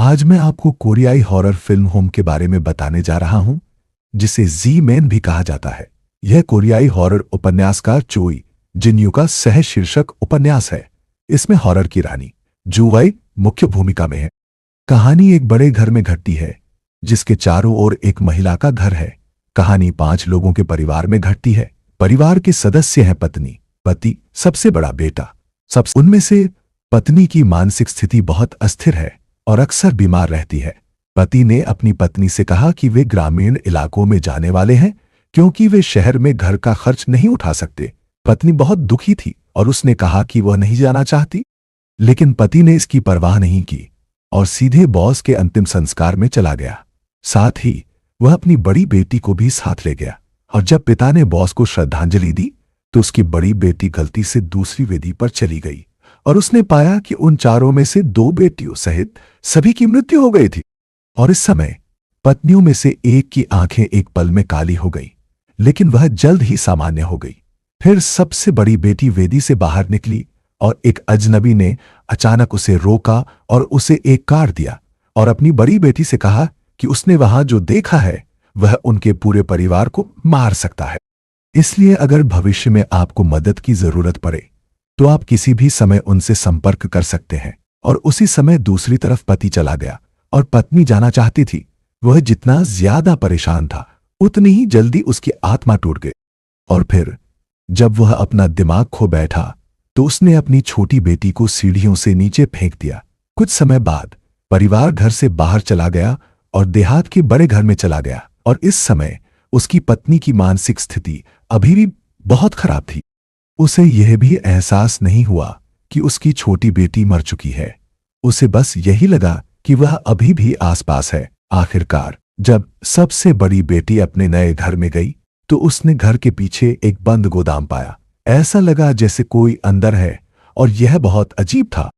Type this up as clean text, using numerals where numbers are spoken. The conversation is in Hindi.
आज मैं आपको कोरियाई हॉरर फिल्म होम के बारे में बताने जा रहा हूं, जिसे जी मैन भी कहा जाता है। यह कोरियाई हॉरर उपन्यासकार चोई जिन्यू का सह शीर्षक उपन्यास है। इसमें हॉरर की रानी जू वाई मुख्य भूमिका में है। कहानी एक बड़े घर में घटती है, जिसके चारों ओर एक महिला का घर है। कहानी 5 लोगों के परिवार में घटती है। परिवार के सदस्य हैं पत्नी, पति, सबसे बड़ा बेटा। उनमें से पत्नी की मानसिक स्थिति बहुत अस्थिर है और अक्सर बीमार रहती है। पति ने अपनी पत्नी से कहा कि वे ग्रामीण इलाकों में जाने वाले हैं, क्योंकि वे शहर में घर का खर्च नहीं उठा सकते। पत्नी बहुत दुखी थी और उसने कहा कि वह नहीं जाना चाहती, लेकिन पति ने इसकी परवाह नहीं की और सीधे बॉस के अंतिम संस्कार में चला गया। साथ ही वह अपनी बड़ी बेटी को भी साथ ले गया। और जब पिता ने बॉस को श्रद्धांजलि दी, तो उसकी बड़ी बेटी गलती से दूसरी वेदी पर चली गई और उसने पाया कि उन चारों में से 2 बेटियों सहित सभी की मृत्यु हो गई थी। और इस समय पत्नियों में से एक की आंखें एक पल में काली हो गई, लेकिन वह जल्द ही सामान्य हो गई। फिर सबसे बड़ी बेटी वेदी से बाहर निकली और एक अजनबी ने अचानक उसे रोका और उसे एक कार्ड दिया और अपनी बड़ी बेटी से कहा कि उसने वहां जो देखा है वह उनके पूरे परिवार को मार सकता है। इसलिए अगर भविष्य में आपको मदद की जरूरत पड़े तो आप किसी भी समय उनसे संपर्क कर सकते हैं। और उसी समय दूसरी तरफ पति चला गया और पत्नी जाना चाहती थी। वह जितना ज्यादा परेशान था, उतनी ही जल्दी उसकी आत्मा टूट गई। और फिर जब वह अपना दिमाग खो बैठा, तो उसने अपनी छोटी बेटी को सीढ़ियों से नीचे फेंक दिया। कुछ समय बाद परिवार घर से बाहर चला गया और देहात के बड़े घर में चला गया। और इस समय उसकी पत्नी की मानसिक स्थिति अभी भी बहुत खराब थी। उसे यह भी एहसास नहीं हुआ कि उसकी छोटी बेटी मर चुकी है। उसे बस यही लगा कि वह अभी भी आसपास है। आखिरकार जब सबसे बड़ी बेटी अपने नए घर में गई, तो उसने घर के पीछे एक बंद गोदाम पाया। ऐसा लगा जैसे कोई अंदर है और यह बहुत अजीब था।